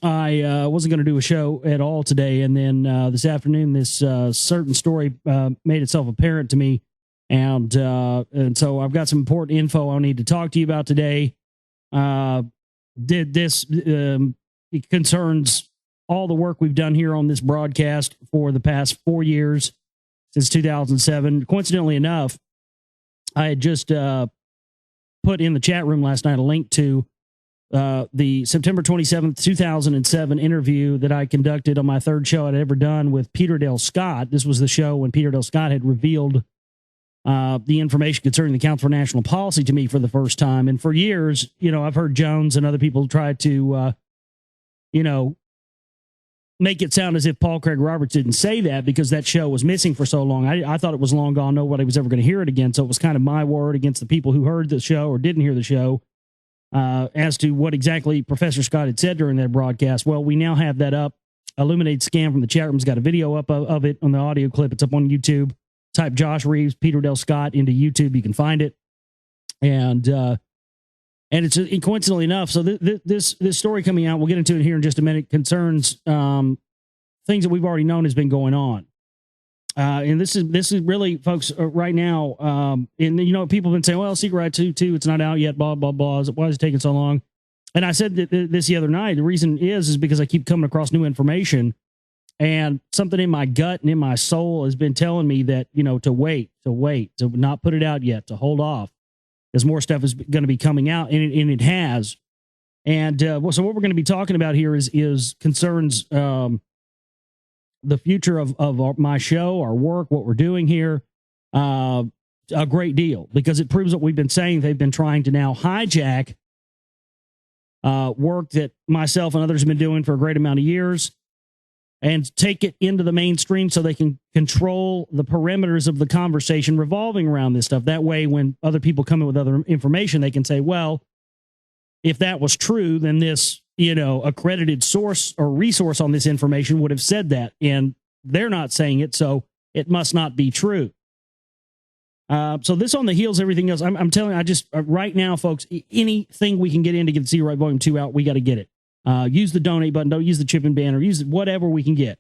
I wasn't going to do a show at all today, and then this afternoon, this certain story made itself apparent to me, and so I've got some important info I need to talk to you about today. It concerns all the work we've done here on this broadcast for the past 4 years, since 2007. Coincidentally enough, I had just put in the chat room last night a link to the September 27th, 2007 interview that I conducted on my third show I'd ever done with Peter Dale Scott. This was the show when Peter Dale Scott had revealed the information concerning the Council for National Policy to me for the first time. And for years, I've heard Jones and other people try to, make it sound as if Paul Craig Roberts didn't say that because that show was missing for so long. I thought it was long gone. Nobody was ever going to hear it again. So it was kind of my word against the people who heard the show or didn't hear the show as to what exactly Professor Scott had said during that broadcast. Well, we now have that up. Illuminated Scam from the chat room's got a video up of it on the audio clip. It's up on YouTube. Type Josh Reeves, Peter Dale Scott into YouTube. You can find it. And it's coincidentally enough. So this story coming out, we'll get into it here in just a minute, concerns things that we've already known has been going on. And this is really, folks, right now. And people have been saying, well, Secret Right 2, it's not out yet, blah, blah, blah. Why is it taking so long? And I said this the other night. The reason is because I keep coming across new information, and something in my gut and in my soul has been telling me that, to wait, to not put it out yet, to hold off, because more stuff is going to be coming out, and it has. And so what we're going to be talking about here is concerns the future of my show, our work, what we're doing here, a great deal, because it proves what we've been saying. They've been trying to now hijack work that myself and others have been doing for a great amount of years and take it into the mainstream so they can control the perimeters of the conversation revolving around this stuff. That way, when other people come in with other information, they can say, well, if that was true, then this, accredited source or resource on this information would have said that. And they're not saying it, so it must not be true. So this on the heels of everything else, I'm telling you, right now, folks, anything we can get in to get the Secret Right Volume 2 out, we got to get it. Use the donate button. Don't use the chip and banner. Use whatever we can get.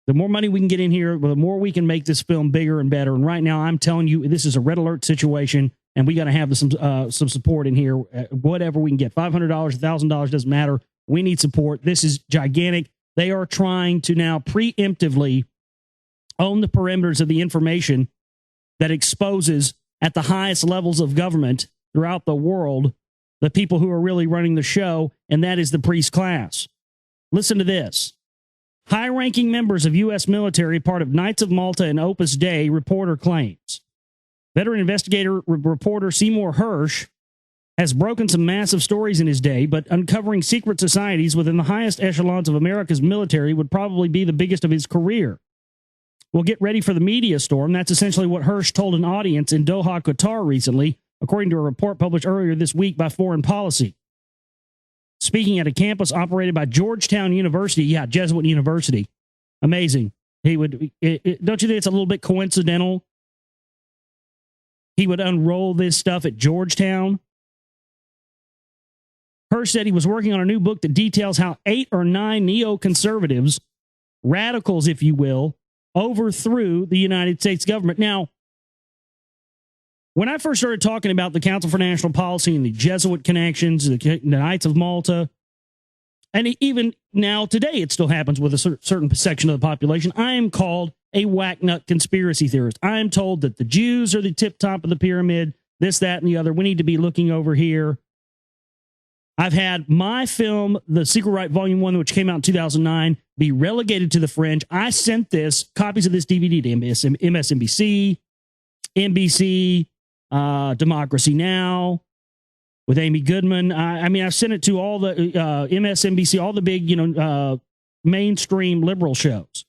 The more money we can get in here, the more we can make this film bigger and better. And right now, I'm telling you, this is a red alert situation, and we got to have some support in here. Whatever we can get, $500, $1,000 doesn't matter. We need support. This is gigantic. They are trying to now preemptively own the perimeters of the information that exposes at the highest levels of government throughout the world the people who are really running the show, and that is the priest class. Listen to this. High-ranking members of U.S. military, part of Knights of Malta and Opus Dei, reporter claims. Veteran investigator reporter Seymour Hersh has broken some massive stories in his day, but uncovering secret societies within the highest echelons of America's military would probably be the biggest of his career. Well, get ready for the media storm. That's essentially what Hersh told an audience in Doha, Qatar recently, according to a report published earlier this week by Foreign Policy. Speaking at a campus operated by Georgetown University, Jesuit University. Amazing. Don't you think it's a little bit coincidental? He would unroll this stuff at Georgetown. Hersh said he was working on a new book that details how 8 or 9 neoconservatives, radicals, if you will, overthrew the United States government. Now, when I first started talking about the Council for National Policy and the Jesuit connections, the Knights of Malta, and even now today it still happens with a certain section of the population, I am called a whack-nut conspiracy theorist. I am told that the Jews are the tip top of the pyramid, this, that, and the other. We need to be looking over here. I've had my film, The Secret Right Volume 1, which came out in 2009, be relegated to the fringe. I sent copies of this DVD to MSNBC, NBC, Democracy Now! With Amy Goodman. I've sent it to all the MSNBC, all the big, mainstream liberal shows,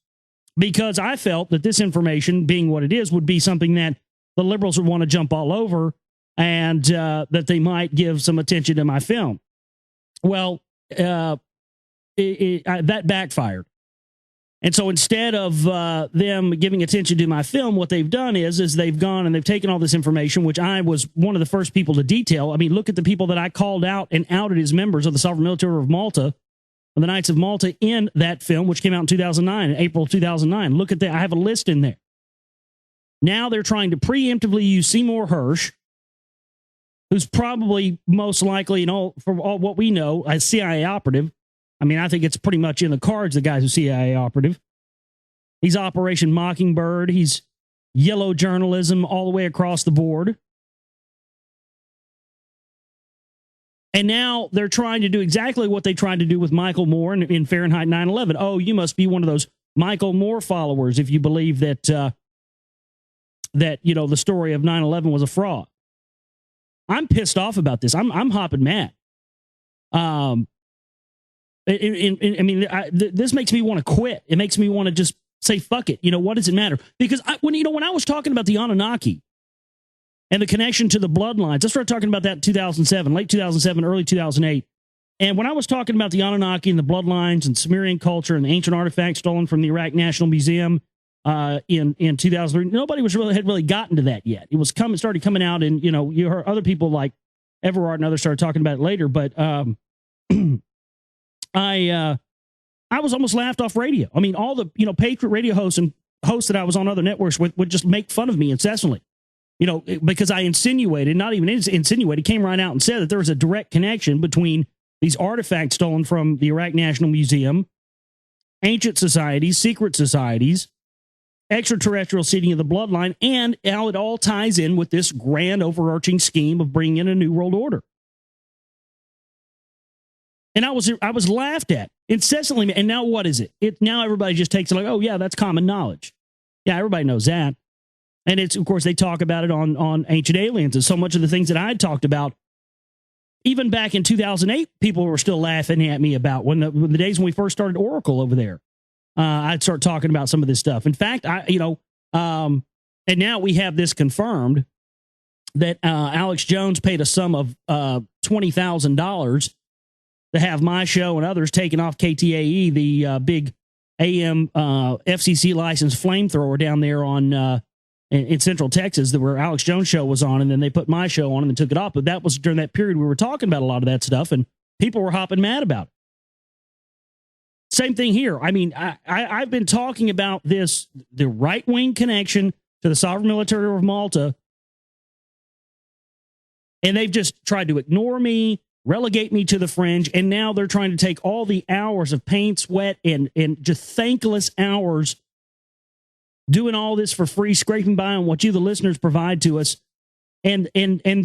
because I felt that this information, being what it is, would be something that the liberals would want to jump all over, and that they might give some attention to my film. Well, that backfired. And so instead of them giving attention to my film, what they've done is they've gone and they've taken all this information, which I was one of the first people to detail. I mean, look at the people that I called out and outed as members of the Sovereign Military of Malta of the Knights of Malta in that film, which came out in 2009, April 2009. Look at that. I have a list in there. Now they're trying to preemptively use Seymour Hersh, who's probably most likely, from all what we know, a CIA operative. I mean, I think it's pretty much in the cards, the guy's a CIA operative. He's Operation Mockingbird. He's yellow journalism all the way across the board. And now they're trying to do exactly what they tried to do with Michael Moore in Fahrenheit 9/11. Oh, you must be one of those Michael Moore followers if you believe that the story of 9/11 was a fraud. I'm pissed off about this. I'm hopping mad. This makes me want to quit. It makes me want to just say fuck it. What does it matter? Because when I was talking about the Anunnaki and the connection to the bloodlines, I started talking about that in 2007, late 2007, early 2008. And when I was talking about the Anunnaki and the bloodlines and Sumerian culture and the ancient artifacts stolen from the Iraq National Museum in 2003, nobody had really gotten to that yet. It started coming out, and you heard other people like Everard and others started talking about it later. But I was almost laughed off radio. I mean, all the Patriot radio hosts and hosts that I was on other networks with would just make fun of me incessantly. Because I insinuated, not even insinuated, came right out and said that there was a direct connection between these artifacts stolen from the Iraq National Museum, ancient societies, secret societies, extraterrestrial seeding of the bloodline, and how it all ties in with this grand overarching scheme of bringing in a new world order. And I was laughed at incessantly. And now what is it? Now everybody just takes it like, oh, yeah, that's common knowledge. Yeah, everybody knows that. And it's, of course, they talk about it on Ancient Aliens. And so much of the things that I had talked about, even back in 2008, people were still laughing at me about when the days when we first started Oracle over there. I'd start talking about some of this stuff. In fact, and now we have this confirmed that Alex Jones paid a sum of $20,000 to have my show and others taken off KTAE, the big AM FCC licensed flamethrower down there in Central Texas, where Alex Jones' show was on, and then they put my show on and then took it off. But that was during that period we were talking about a lot of that stuff, and people were hopping mad about it. Same thing here. I mean, I've been talking about the right-wing connection to the sovereign military of Malta, and they've just tried to ignore me, relegate me to the fringe, and now they're trying to take all the hours of pain, sweat, and just thankless hours doing all this for free, scraping by on what you, the listeners, provide to us, and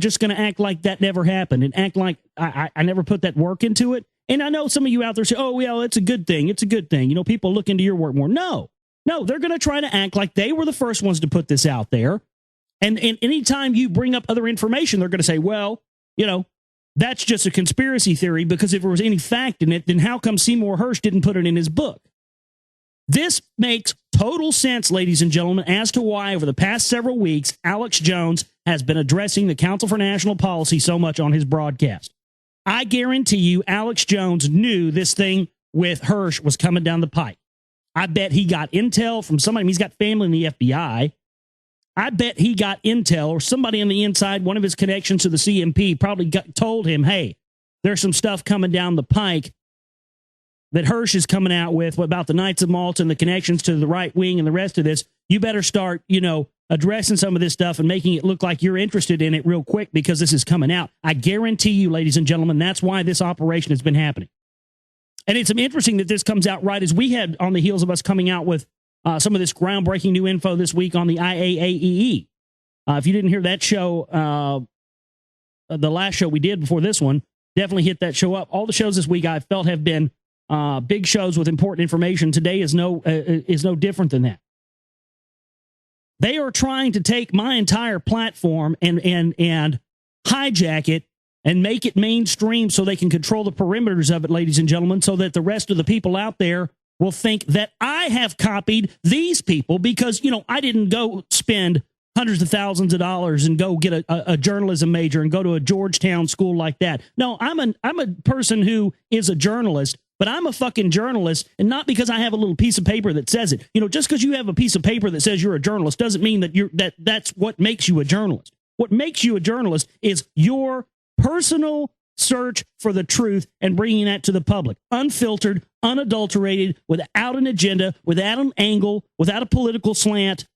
just going to act like that never happened and act like I never put that work into it. And I know some of you out there say, oh, yeah, it's a good thing. It's a good thing. People look into your work more. No, they're going to try to act like they were the first ones to put this out there. And anytime you bring up other information, they're going to say, well, that's just a conspiracy theory, because if there was any fact in it, then how come Seymour Hersh didn't put it in his book? This makes total sense, ladies and gentlemen, as to why over the past several weeks, Alex Jones has been addressing the Council for National Policy so much on his broadcast. I guarantee you Alex Jones knew this thing with Hersh was coming down the pike. I bet he got intel from somebody. He's got family in the FBI. I bet he got intel, or somebody on the inside, one of his connections to the CMP probably told him, hey, there's some stuff coming down the pike that Hersh is coming out with about the Knights of Malta and the connections to the right wing and the rest of this. You better start, addressing some of this stuff and making it look like you're interested in it real quick, because this is coming out. I guarantee you, ladies and gentlemen, that's why this operation has been happening. And it's interesting that this comes out right as we had on the heels of us coming out with some of this groundbreaking new info this week on the IAAEE. If you didn't hear that show, the last show we did before this one, definitely hit that show up. All the shows this week I felt have been big shows with important information. Today is no different than that. They are trying to take my entire platform and hijack it and make it mainstream so they can control the perimeters of it, ladies and gentlemen, so that the rest of the people out there will think that I have copied these people because, I didn't go spend hundreds of thousands of dollars and go get a journalism major and go to a Georgetown school like that. No, I'm a person who is a journalist, but I'm a fucking journalist, and not because I have a little piece of paper that says it. Just because you have a piece of paper that says you're a journalist doesn't mean that that's what makes you a journalist. What makes you a journalist is your personal search for the truth and bringing that to the public. Unfiltered, unadulterated, without an agenda, without an angle, without a political slant.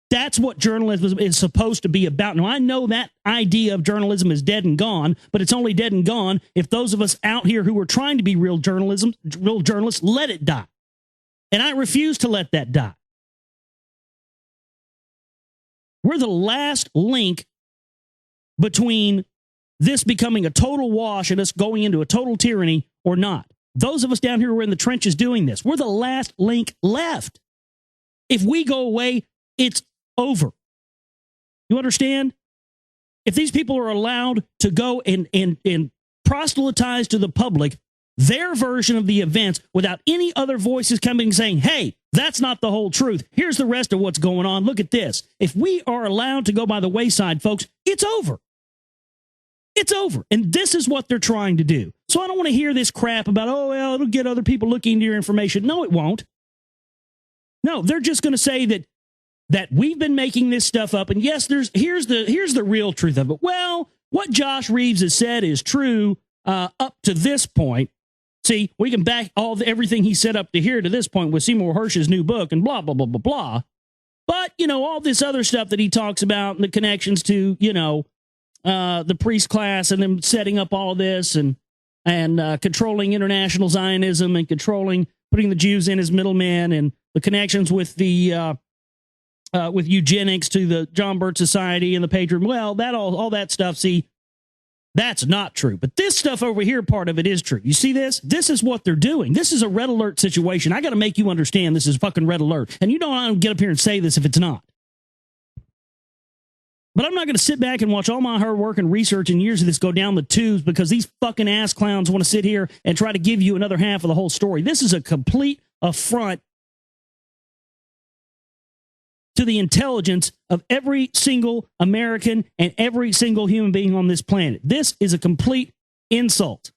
That's what journalism is supposed to be about. Now, I know that idea of journalism is dead and gone, but it's only dead and gone if those of us out here who are trying to be real journalists, let it die. And I refuse to let that die. We're the last link between this becoming a total wash and us going into a total tyranny or not. Those of us down here who are in the trenches doing this, we're the last link left. If we go away, it's over. You understand? If these people are allowed to go and proselytize to the public their version of the events without any other voices coming and saying, hey, that's not the whole truth. Here's the rest of what's going on. Look at this. If we are allowed to go by the wayside, folks, it's over. It's over. And this is what they're trying to do. So I don't want to hear this crap about, oh, well, it'll get other people looking into your information. No, it won't. No, they're just going to say that we've been making this stuff up. And yes, here's the real truth of it. Well, what Josh Reeves has said is true up to this point. See, we can back everything he said up to here to this point with Seymour Hersh's new book and blah, blah, blah, blah, blah. But, all this other stuff that he talks about and the connections to, the priest class and them setting up all of this and controlling international Zionism and putting the Jews in as middlemen and the connections with the with eugenics to the John Birch Society and the Patriot. Well, that all that stuff, see, that's not true. But this stuff over here, part of it is true. You see this? This is what they're doing. This is a red alert situation. I got to make you understand this is fucking red alert. And you don't get up here and say this if it's not. But I'm not going to sit back and watch all my hard work and research and years of this go down the tubes because these fucking ass clowns want to sit here and try to give you another half of the whole story. This is a complete affront to the intelligence of every single American and every single human being on this planet. This is a complete insult.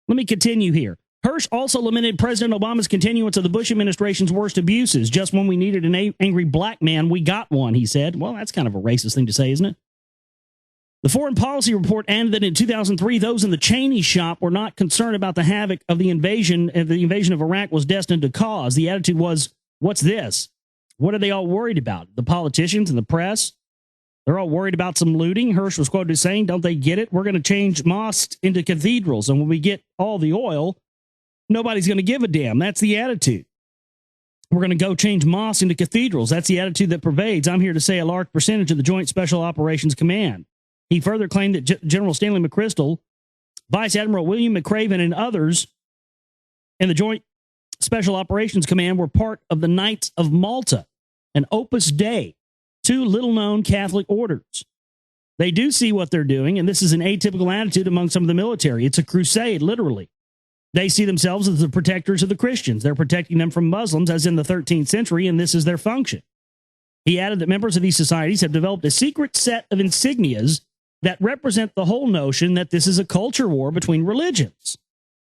Let me continue here. Hersh also lamented President Obama's continuance of the Bush administration's worst abuses. Just when we needed an angry black man, we got one, he said. Well, that's kind of a racist thing to say, isn't it? The Foreign Policy Report added that in 2003, those in the Cheney shop were not concerned about the havoc of the invasion of Iraq was destined to cause. The attitude was, what's this? What are they all worried about? The politicians and the press? They're all worried about some looting. Hersh was quoted as saying, don't they get it? We're going to change mosques into cathedrals. And when we get all the oil, nobody's going to give a damn. That's the attitude. We're going to go change mosques into cathedrals. That's the attitude that pervades, I'm here to say, a large percentage of the Joint Special Operations Command. He further claimed that General Stanley McChrystal, Vice Admiral William McRaven, and others in the Joint Special Operations Command were part of the Knights of Malta, an Opus Dei, two little-known Catholic orders. They do see what they're doing, and this is an atypical attitude among some of the military. It's a crusade, literally. They see themselves as the protectors of the Christians. They're protecting them from Muslims, as in the 13th century, and this is their function. He added that members of these societies have developed a secret set of insignias that represent the whole notion that this is a culture war between religions.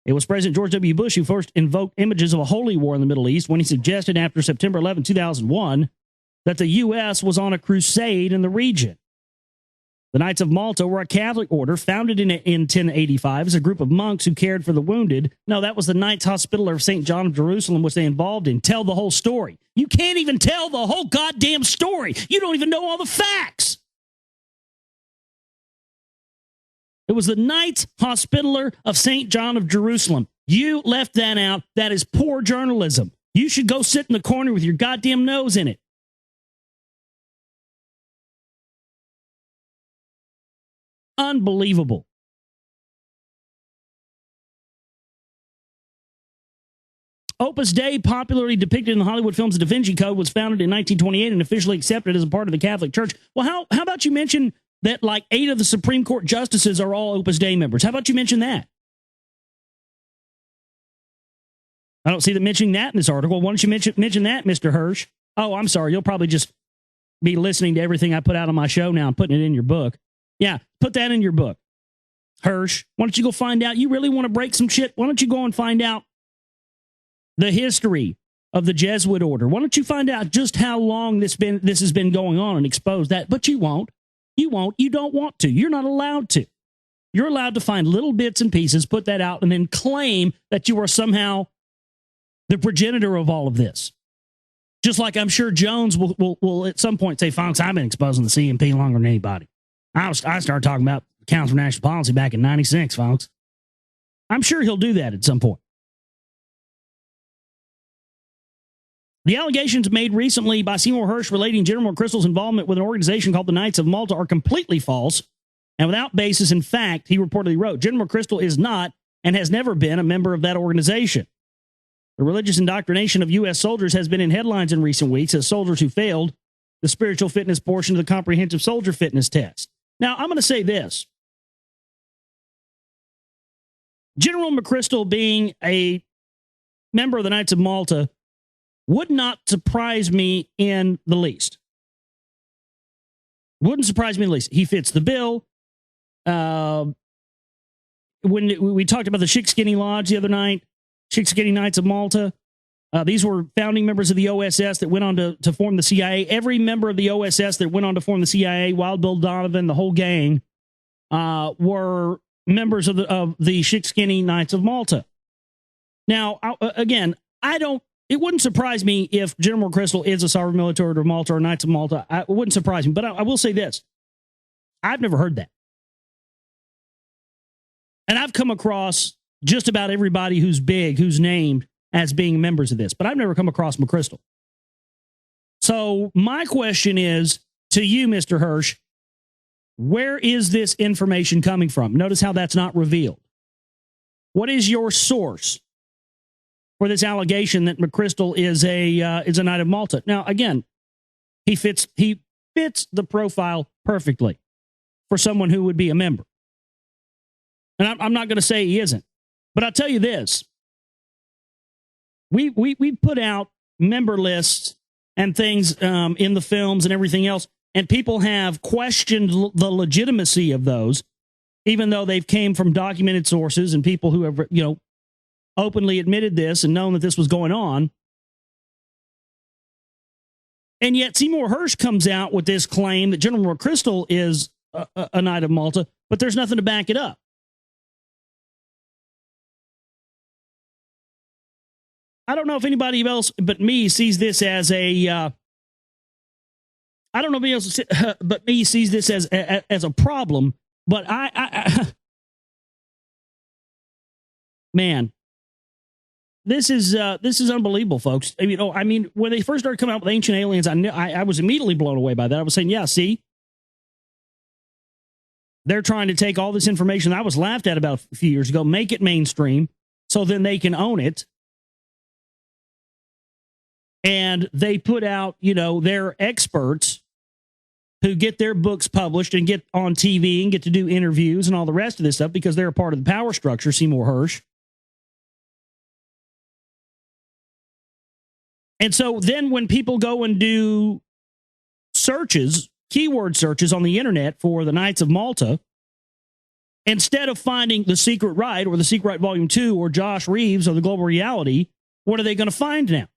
It was President George W. Bush who first invoked images of a holy war in the Middle East when he suggested after September 11, 2001, that the U.S. was on a crusade in the region. The Knights of Malta were a Catholic order founded in 1085 as a group of monks who cared for the wounded. No, that was the Knights Hospitaller of St. John of Jerusalem, which they involved in. Tell the whole story. You can't even tell the whole goddamn story. You don't even know all the facts. It was the Knights Hospitaller of St. John of Jerusalem. You left that out. That is poor journalism. You should go sit in the corner with your goddamn nose in it. Unbelievable. Opus Dei, popularly depicted in the Hollywood films Da Vinci Code, was founded in 1928 and officially accepted as a part of the Catholic Church. Well, how about you mention that like 8 of the Supreme Court justices are all Opus Dei members? How about you mention that? I don't see them mentioning that in this article. Why don't you mention that, Mr. Hersh? Oh, I'm sorry. You'll probably just be listening to everything I put out on my show now and putting it in your book. Yeah, put that in your book. Hersh, why don't you go find out? You really want to break some shit? Why don't you go and find out the history of the Jesuit order? Why don't you find out just how long this has been going on and expose that? But you won't. You won't. You don't want to. You're not allowed to. You're allowed to find little bits and pieces, put that out, and then claim that you are somehow the progenitor of all of this. Just like I'm sure Jones will at some point say, folks, I've been exposing the CMP longer than anybody. I started talking about Council for National Policy back in 96, folks. I'm sure he'll do that at some point. The allegations made recently by Seymour Hersh relating General McChrystal's involvement with an organization called the Knights of Malta are completely false and without basis in fact. He reportedly wrote, General McChrystal is not and has never been a member of that organization. The religious indoctrination of U.S. soldiers has been in headlines in recent weeks as soldiers who failed the spiritual fitness portion of the comprehensive soldier fitness test. Now, I'm going to say this. General McChrystal being a member of the Knights of Malta would not surprise me in the least. Wouldn't surprise me in the least. He fits the bill. When we talked about the Shikskinny Lodge the other night, Shikskinny Knights of Malta, these were founding members of the OSS that went on to form the CIA. Every member of the OSS that went on to form the CIA, Wild Bill Donovan, the whole gang, were members of the Shikskinny Knights of Malta. Now, again, it wouldn't surprise me if General McChrystal is a sovereign military order of Malta or Knights of Malta. It wouldn't surprise me, but I will say this. I've never heard that. And I've come across just about everybody who's big, who's named as being members of this, but I've never come across McChrystal. So my question is to you, Mr. Hersh, where is this information coming from? Notice how that's not revealed. What is your source for this allegation that McChrystal is a Knight of Malta? Now, again, he fits the profile perfectly for someone who would be a member. And I'm not going to say he isn't, but I'll tell you this: we put out member lists and things in the films and everything else, and people have questioned the legitimacy of those, even though they've came from documented sources and people who have openly admitted this and known that this was going on. And yet Seymour Hersh comes out with this claim that General McChrystal is a Knight of Malta, but there's nothing to back it up. I don't know if anybody else but me sees this as a sees this as a problem, but I man, this is unbelievable, folks. I mean, when they first started coming out with Ancient Aliens, I was immediately blown away by that. I was saying, yeah, see, they're trying to take all this information that I was laughed at about a few years ago, make it mainstream, so then they can own it. And they put out, their experts who get their books published and get on TV and get to do interviews and all the rest of this stuff because they're a part of the power structure, Seymour Hersh. And so then when people go and do searches, keyword searches on the internet for the Knights of Malta, instead of finding The Secret Rite or The Secret Rite Volume 2 or Josh Reeves or The Global Reality, what are they going to find now?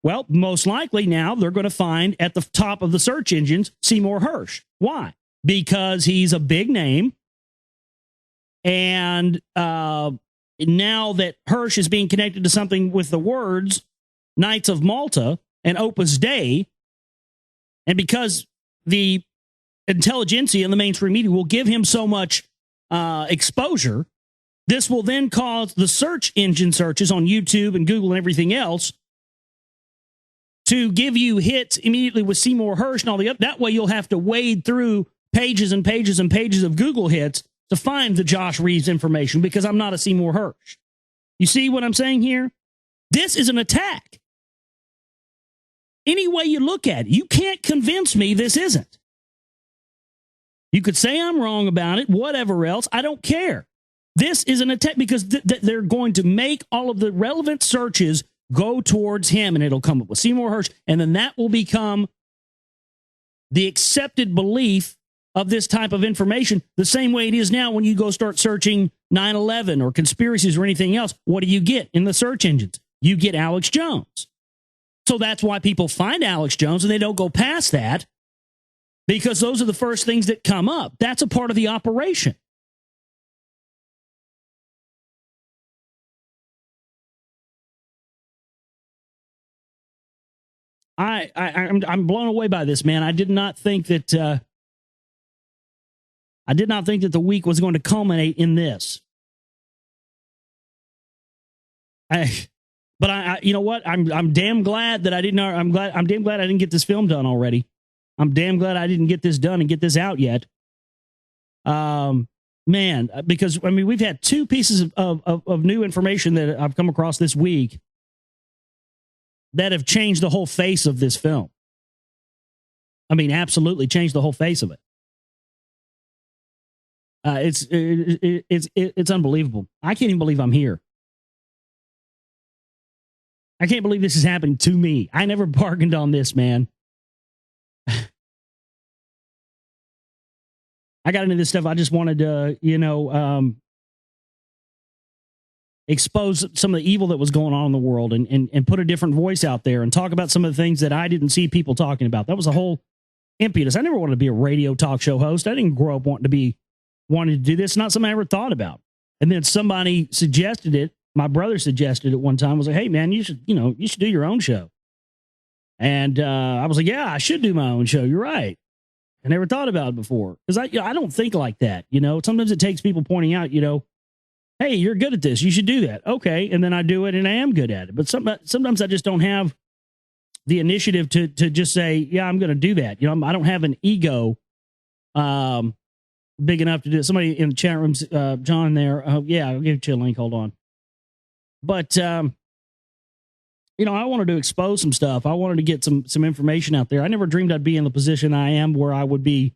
Well, most likely now they're going to find at the top of the search engines Seymour Hersh. Why? Because he's a big name. And now that Hersh is being connected to something with the words Knights of Malta and Opus Dei, and because the intelligentsia and the mainstream media will give him so much exposure, this will then cause the search engine searches on YouTube and Google and everything else to give you hits immediately with Seymour Hersh and all the other. That way you'll have to wade through pages and pages and pages of Google hits to find the Josh Reeves information because I'm not a Seymour Hersh. You see what I'm saying here? This is an attack. Any way you look at it, you can't convince me this isn't. You could say I'm wrong about it, whatever else. I don't care. This is an attack because they're going to make all of the relevant searches go towards him, and it'll come up with Seymour Hersh, and then that will become the accepted belief of this type of information, the same way it is now when you go start searching 9/11 or conspiracies or anything else. What do you get in the search engines? You get Alex Jones. So that's why people find Alex Jones, and they don't go past that because those are the first things that come up. That's a part of the operation. I'm blown away by this, man. I did not think that the week was going to culminate in this. But you know what? I'm damn glad that I didn't. I'm damn glad I didn't get this film done already. I'm damn glad I didn't get this done and get this out yet. Man, because I mean, we've had two pieces of new information that I've come across this week that have changed the whole face of this film. I mean, absolutely changed the whole face of it. It's unbelievable. I can't even believe I'm here. I can't believe this is happening to me. I never bargained on this, man. I got into this stuff. I just wanted to, expose some of the evil that was going on in the world and put a different voice out there and talk about some of the things that I didn't see people talking about. That was a whole impetus. I never wanted to be a radio talk show host. I didn't grow up wanting to do this. It's not something I ever thought about. And then somebody suggested it. My brother suggested it one time. I was like, hey, man, you should do your own show. And I was like, yeah, I should do my own show. You're right. I never thought about it before because I don't think like that. Sometimes it takes people pointing out, hey, you're good at this. You should do that. Okay. And then I do it and I am good at it. But sometimes I just don't have the initiative to just say, yeah, I'm going to do that. I don't have an ego big enough to do it. Somebody in the chat rooms, John there. Yeah, I'll give you a link. Hold on. But, I wanted to expose some stuff. I wanted to get some information out there. I never dreamed I'd be in the position I am where I would be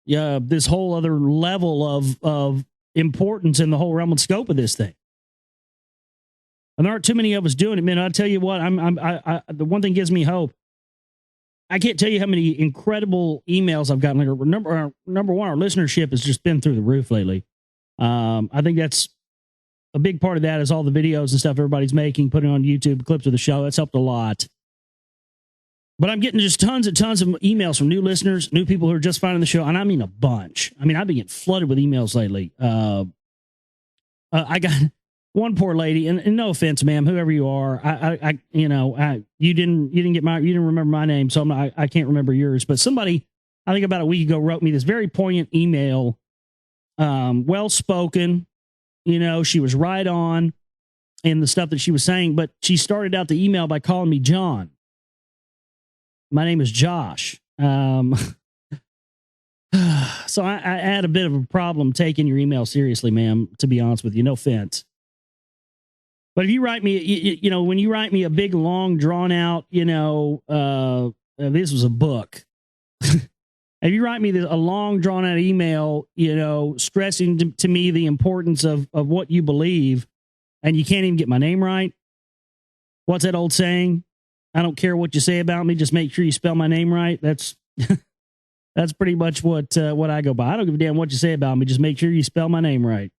this whole other level of importance in the whole realm and scope of this thing. And there aren't too many of us doing it, man. I'll tell you what, the one thing gives me hope. I can't tell you how many incredible emails I've gotten. Like, number one, our listenership has just been through the roof lately. I think that's a big part of that is all the videos and stuff everybody's making, putting on YouTube, clips of the show. That's helped a lot. But I'm getting just tons and tons of emails from new listeners, new people who are just finding the show. And I mean a bunch. I mean, I've been getting flooded with emails lately. I got one poor lady, and no offense, ma'am, whoever you are, you didn't remember my name, so I can't remember yours. But somebody, I think about a week ago, wrote me this very poignant email, well-spoken. She was right on in the stuff that she was saying, but she started out the email by calling me John. My name is Josh. So I had a bit of a problem taking your email seriously, ma'am, to be honest with you. No offense. But if you write me, when you write me a big, long, drawn out, this was a book. If you write me a long, drawn out email, stressing to me the importance of what you believe, and you can't even get my name right. What's that old saying? I don't care what you say about me. Just make sure you spell my name right. That's pretty much what I go by. I don't give a damn what you say about me. Just make sure you spell my name right.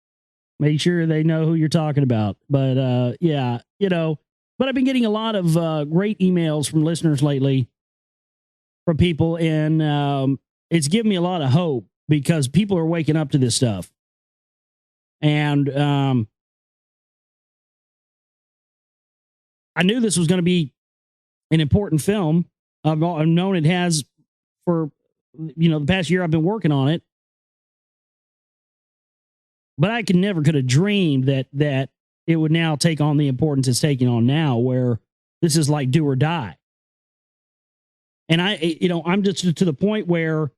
Make sure they know who you're talking about. But yeah, but I've been getting a lot of great emails from listeners lately, from people, and it's given me a lot of hope because people are waking up to this stuff. And I knew this was going to be an important film. I've known it has for, the past year I've been working on it. But I could have dreamed that it would now take on the importance it's taking on now, where this is like do or die. And I'm just to the point where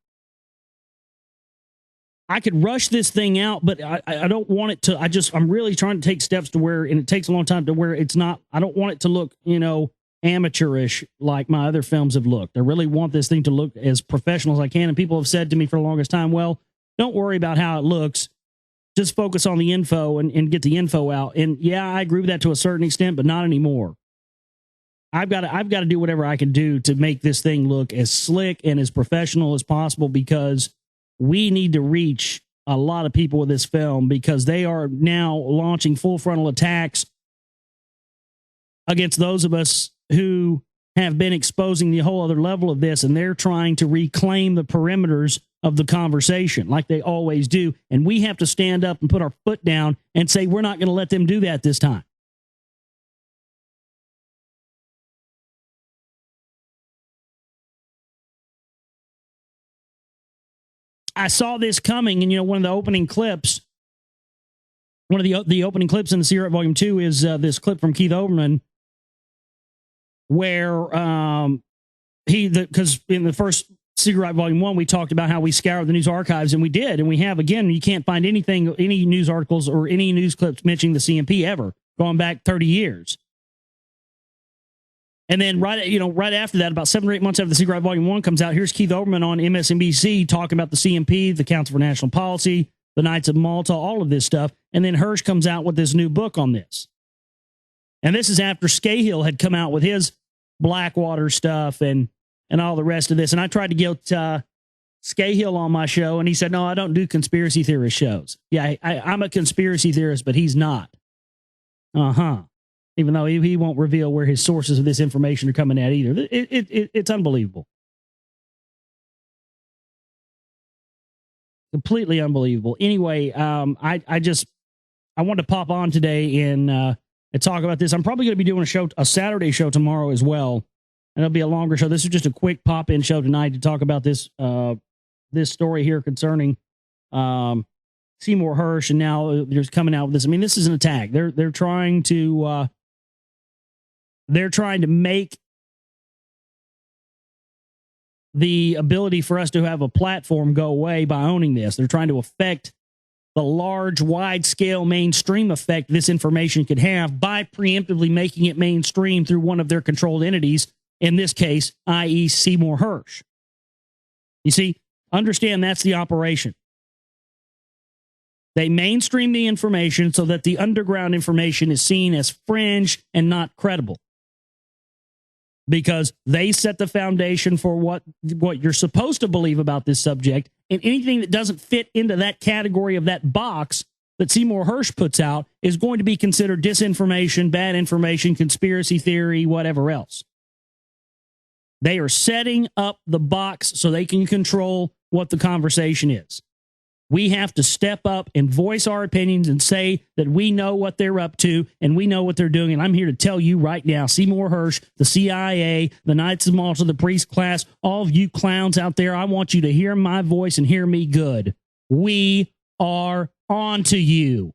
I could rush this thing out, but I don't want it to. I'm really trying to take steps to where, and it takes a long time, to where it's not. I don't want it to look, amateurish like my other films have looked. I really want this thing to look as professional as I can. And people have said to me for the longest time, well, don't worry about how it looks. Just focus on the info and get the info out. And yeah, I agree with that to a certain extent, but not anymore. I've got to do whatever I can do to make this thing look as slick and as professional as possible, because we need to reach a lot of people with this film, because they are now launching full frontal attacks against those of us who have been exposing the whole other level of this, and they're trying to reclaim the perimeters of the conversation like they always do. And we have to stand up and put our foot down and say, we're not going to let them do that this time. I saw this coming, and one of the opening clips, one of the opening clips in the Cigarette Volume 2 is this clip from Keith Olbermann, where because in the first Cigarette Volume 1, we talked about how we scoured the news archives, and we did, and we have again. You can't find anything, any news articles or any news clips mentioning the CMP ever, going back 30 years. And then right after that, about 7 or 8 months after the Cigarette Volume 1 comes out, here's Keith Olbermann on MSNBC talking about the CMP, the Council for National Policy, the Knights of Malta, all of this stuff. And then Hirsch comes out with this new book on this. And this is after Scahill had come out with his Blackwater stuff and all the rest of this. And I tried to get Scahill on my show, and he said, no, I don't do conspiracy theorist shows. Yeah, I'm a conspiracy theorist, but he's not. Even though he won't reveal where his sources of this information are coming at either. It's unbelievable. Completely unbelievable. Anyway, I wanted to pop on today and talk about this. I'm probably going to be doing a Saturday show tomorrow as well, and it'll be a longer show. This is just a quick pop-in show tonight to talk about this this story here concerning Seymour Hersh, and now there's coming out with this. I mean, this is an attack. They're trying to make the ability for us to have a platform go away by owning this. They're trying to affect the large, wide-scale mainstream effect this information could have by preemptively making it mainstream through one of their controlled entities, in this case, i.e. Seymour Hersh. You see, understand that's the operation. They mainstream the information so that the underground information is seen as fringe and not credible, because they set the foundation for what you're supposed to believe about this subject, and anything that doesn't fit into that category of that box that Seymour Hersh puts out is going to be considered disinformation, bad information, conspiracy theory, whatever else. They are setting up the box so they can control what the conversation is. We have to step up and voice our opinions and say that we know what they're up to and we know what they're doing. And I'm here to tell you right now, Seymour Hersh, the CIA, the Knights of Malta, the priest class, all of you clowns out there, I want you to hear my voice and hear me good. We are on to you.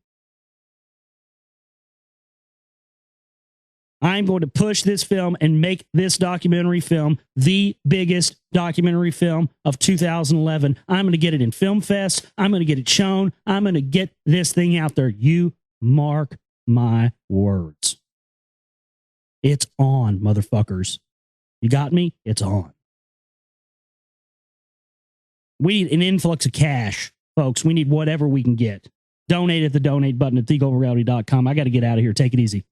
I'm going to push this film and make this documentary film the biggest documentary film of 2011. I'm going to get it in Film Fest. I'm going to get it shown. I'm going to get this thing out there. You mark my words. It's on, motherfuckers. You got me? It's on. We need an influx of cash, folks. We need whatever we can get. Donate at the donate button at thegoldreality.com. I got to get out of here. Take it easy.